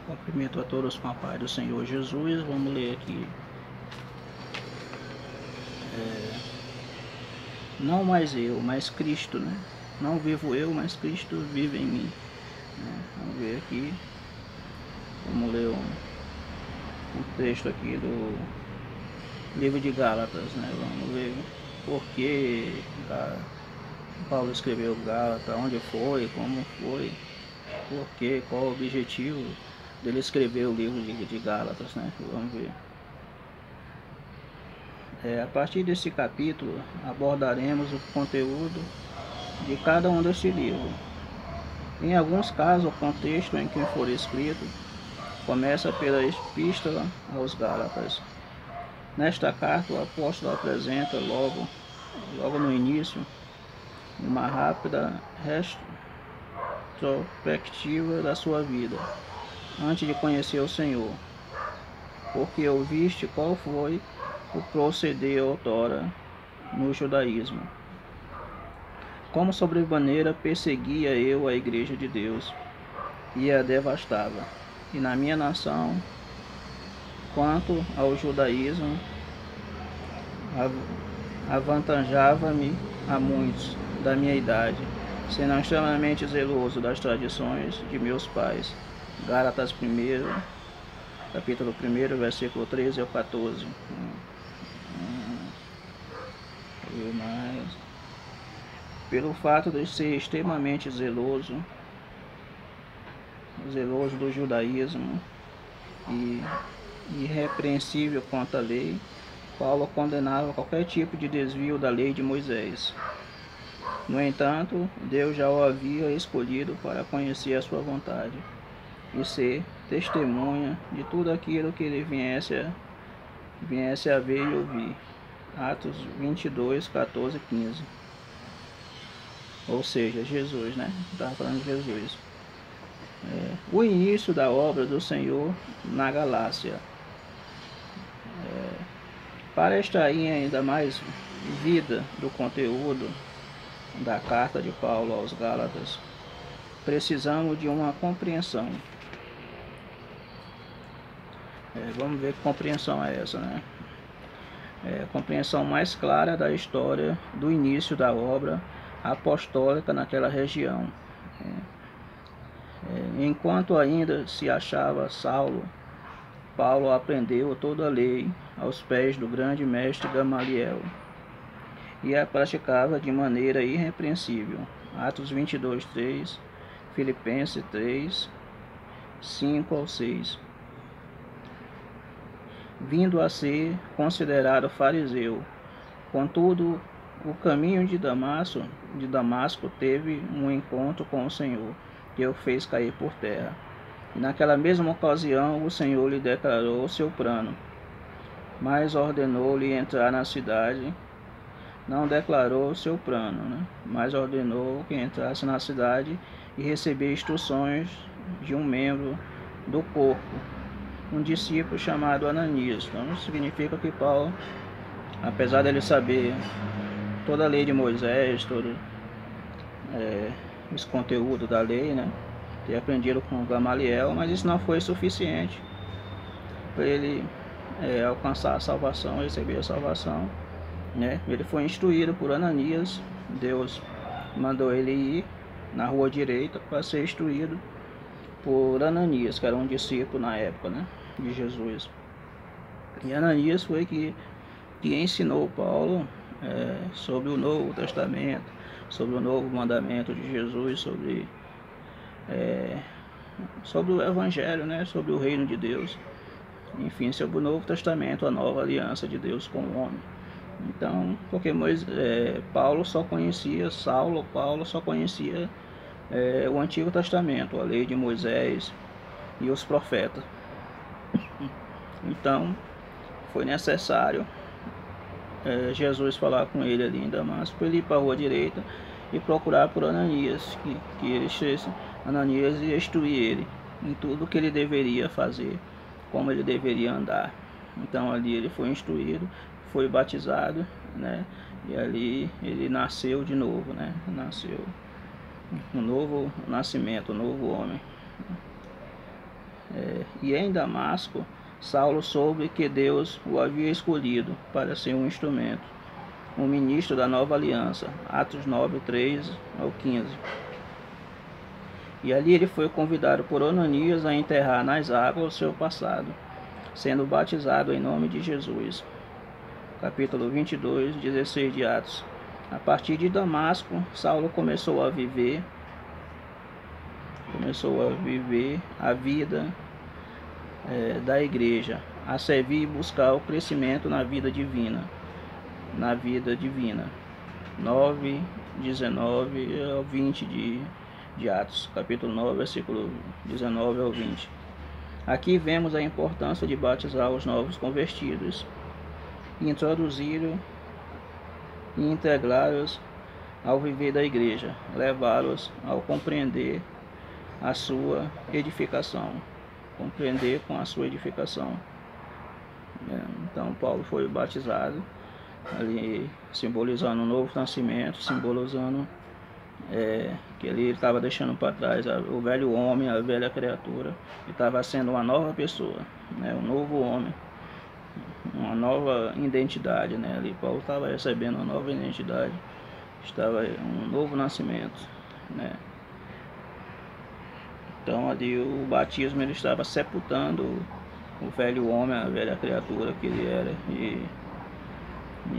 Cumprimento a todos com a paz do Senhor Jesus. Vamos ler aqui. Não mais eu, mas Cristo, né? Não vivo eu, mas Cristo vive em mim. Vamos ver aqui. Vamos ler um texto aqui do livro de Gálatas, né? Vamos ver por que Paulo escreveu Gálatas, onde foi, como foi, por que, qual o objetivo dele escrever o livro de Gálatas, né? Vamos ver. A partir desse capítulo abordaremos o conteúdo de cada um deste livro. Em alguns casos, o contexto em que for escrito começa pela epístola aos Gálatas. Nesta carta, o apóstolo apresenta logo no início uma rápida retrospectiva da sua vida antes de conhecer o Senhor, porque ouviste qual foi o proceder outrora no judaísmo, como sobremaneira perseguia eu a igreja de Deus e a devastava, e na minha nação, quanto ao judaísmo, avantajava-me a muitos da minha idade, sendo extremamente zeloso das tradições de meus pais. Gálatas 1, capítulo 1, versículo 13 ao 14. Mas, pelo fato de ser extremamente zeloso do judaísmo e irrepreensível quanto à lei, Paulo condenava qualquer tipo de desvio da lei de Moisés. No entanto, Deus já o havia escolhido para conhecer a sua vontade e ser testemunha de tudo aquilo que ele viesse a ver e ouvir. Atos 22, 14 e 15. Ou seja, Jesus, né? Estava falando de Jesus. O início da obra do Senhor na Galácia. Para extrair ainda mais vida do conteúdo da carta de Paulo aos Gálatas, precisamos de uma compreensão. Vamos ver que compreensão é essa, né? Compreensão mais clara da história do início da obra apostólica naquela região. Enquanto ainda se achava Saulo, Paulo aprendeu toda a lei aos pés do grande mestre Gamaliel e a praticava de maneira irrepreensível. Atos 22, 3, Filipenses 3, 5 ao 6. Vindo a ser considerado fariseu, contudo, o caminho de Damasco teve um encontro com o Senhor, que o fez cair por terra. E naquela mesma ocasião, o Senhor lhe declarou o seu plano, mas ordenou-lhe entrar na cidade. Não declarou o seu plano, né? Mas ordenou que entrasse na cidade e receber instruções de um membro do corpo, um discípulo chamado Ananias. Então significa que Paulo, apesar dele saber toda a lei de Moisés, todo esse conteúdo da lei, né, ter aprendido com Gamaliel, mas isso não foi suficiente para ele alcançar a salvação, receber a salvação, né? Ele foi instruído por Ananias. Deus mandou ele ir na rua direita para ser instruído por Ananias, que era um discípulo na época, né, de Jesus. E Ananias foi que ensinou Paulo sobre o Novo Testamento, sobre o novo mandamento de Jesus, sobre o Evangelho, né, sobre o reino de Deus, enfim, sobre o Novo Testamento, a nova aliança de Deus com o homem. Então, porque Paulo só conhecia o Antigo Testamento, a lei de Moisés e os profetas. Então, foi necessário Jesus falar com ele ali em Damasco, ele ir para a rua direita e procurar por Ananias, Ananias ia instruir ele em tudo que ele deveria fazer, como ele deveria andar. Então ali ele foi instruído, foi batizado, né? E ali ele nasceu de novo, né? Nasceu um novo nascimento, um novo homem. E em Damasco, Saulo soube que Deus o havia escolhido para ser um instrumento, um ministro da nova aliança. Atos 9, 3 ao 15. E ali ele foi convidado por Ananias a enterrar nas águas o seu passado, sendo batizado em nome de Jesus. Capítulo 22, 16 de Atos. A partir de Damasco, Saulo começou a viver a vida da igreja, a servir e buscar o crescimento na vida divina. 9, 19 ao 20 de Atos, capítulo 9, versículo 19 ao 20. Aqui vemos a importância de batizar os novos convertidos, introduzir e integrá-los ao viver da igreja, levá-los ao compreender a sua edificação, compreender com a sua edificação. Então Paulo foi batizado, ali simbolizando um novo nascimento, simbolizando que ele estava deixando para trás o velho homem, a velha criatura, e estava sendo uma nova pessoa, um novo homem, uma nova identidade, Ali Paulo estava recebendo uma nova identidade, estava um novo nascimento, Então ali o batismo, ele estava sepultando o velho homem, a velha criatura que ele era, e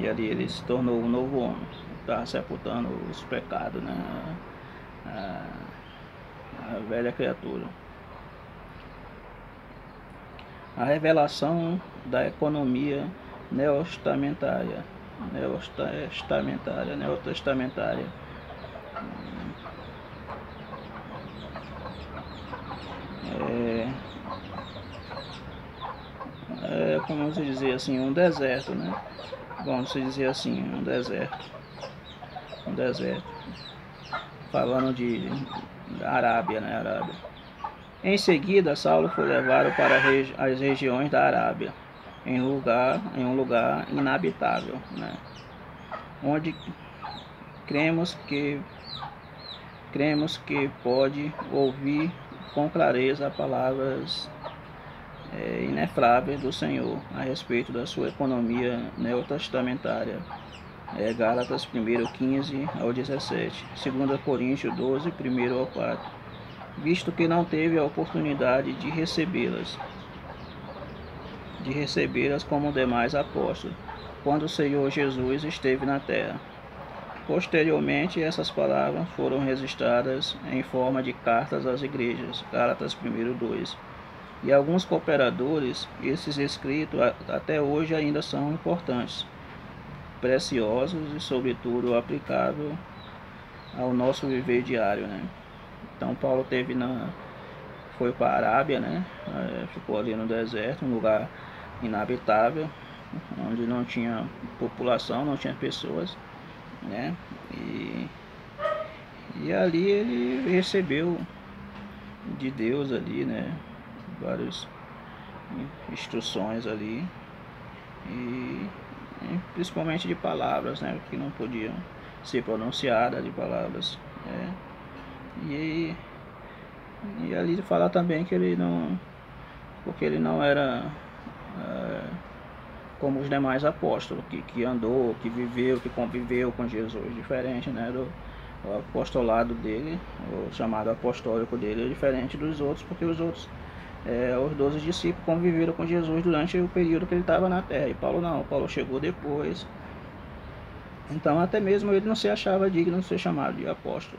ali ele se tornou um novo homem, estava sepultando os pecados, a velha criatura. A revelação da economia neotestamentária. Como se dizer assim, um deserto, Vamos dizer assim, um deserto. Falando da Arábia, Arábia. Em seguida, Saulo foi levado para as regiões da Arábia, em um lugar inabitável, onde cremos que pode ouvir com clareza palavras inefáveis do Senhor a respeito da sua economia neotestamentária. Gálatas 1, 15 ao 17, 2 Coríntios 12, 1 ao 4. Visto que não teve a oportunidade de recebê-las como demais apóstolos, quando o Senhor Jesus esteve na terra. Posteriormente, essas palavras foram registradas em forma de cartas às igrejas, Gálatas 1, 2. E alguns cooperadores, esses escritos até hoje ainda são importantes, preciosos e sobretudo aplicáveis ao nosso viver diário, Então Paulo foi para a Arábia, ficou ali no deserto, um lugar inabitável, onde não tinha população, não tinha pessoas, e ali ele recebeu de Deus ali, várias instruções ali, e principalmente de palavras, que não podiam ser pronunciadas, de palavras, e ali fala também que porque ele não era como os demais apóstolos, que andou, que viveu, que conviveu com Jesus, diferente, do apostolado dele, o chamado apostólico dele é diferente dos outros, porque os outros, os 12 discípulos conviveram com Jesus durante o período que ele estava na terra, e Paulo não, Paulo chegou depois. Então até mesmo ele não se achava digno de ser chamado de apóstolo,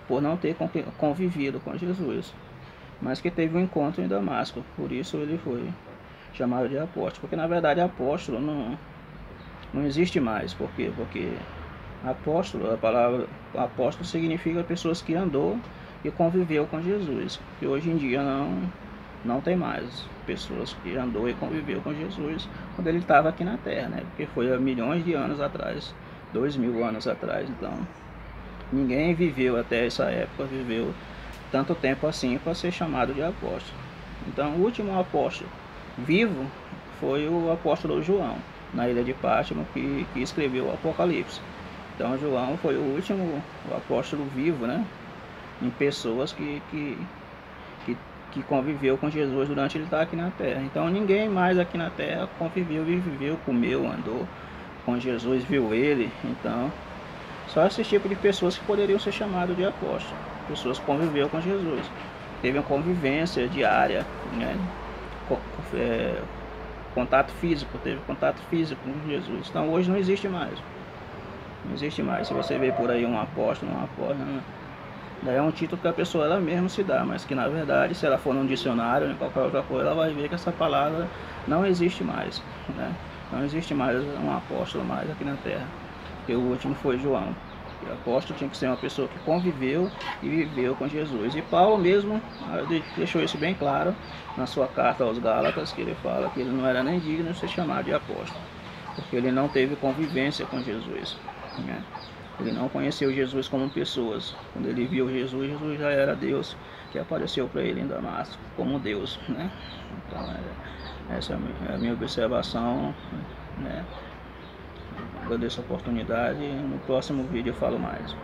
por não ter convivido com Jesus, mas que teve um encontro em Damasco, por isso ele foi chamado de apóstolo, porque na verdade apóstolo não existe mais. Por quê? Porque apóstolo, a palavra apóstolo significa pessoas que andou e conviveu com Jesus, e hoje em dia não tem mais pessoas que andou e conviveu com Jesus quando ele estava aqui na terra, porque foi há milhões de anos atrás, 2000 anos atrás. Então ninguém viveu até essa época, viveu tanto tempo assim para ser chamado de apóstolo. Então o último apóstolo vivo foi o apóstolo João, na ilha de Pátimo, que escreveu o Apocalipse. Então João foi o último apóstolo vivo, em pessoas que que conviveu com Jesus durante ele estar aqui na terra. Então ninguém mais aqui na terra conviveu e viveu, comeu, andou com Jesus, viu ele. Então só esse tipo de pessoas que poderiam ser chamadas de apóstolos, pessoas que conviveu com Jesus, teve uma convivência diária, né? Contato físico, teve contato físico com Jesus. Então hoje não existe mais. Não existe mais. Se você vê por aí um apóstolo, daí é um título que a pessoa ela mesma se dá, mas que na verdade, se ela for num dicionário ou em qualquer outra coisa, ela vai ver que essa palavra não existe mais, né? Não existe mais um apóstolo mais aqui na terra, porque o último foi João. O apóstolo tinha que ser uma pessoa que conviveu e viveu com Jesus. E Paulo mesmo deixou isso bem claro na sua carta aos Gálatas, que ele fala que ele não era nem digno de ser chamado de apóstolo, porque ele não teve convivência com Jesus, né? Ele não conheceu Jesus como pessoas. Quando ele viu Jesus, Jesus já era Deus que apareceu para ele em Damasco como Deus, né? Então essa é a minha observação, né? Agradeço a oportunidade e no próximo vídeo eu falo mais.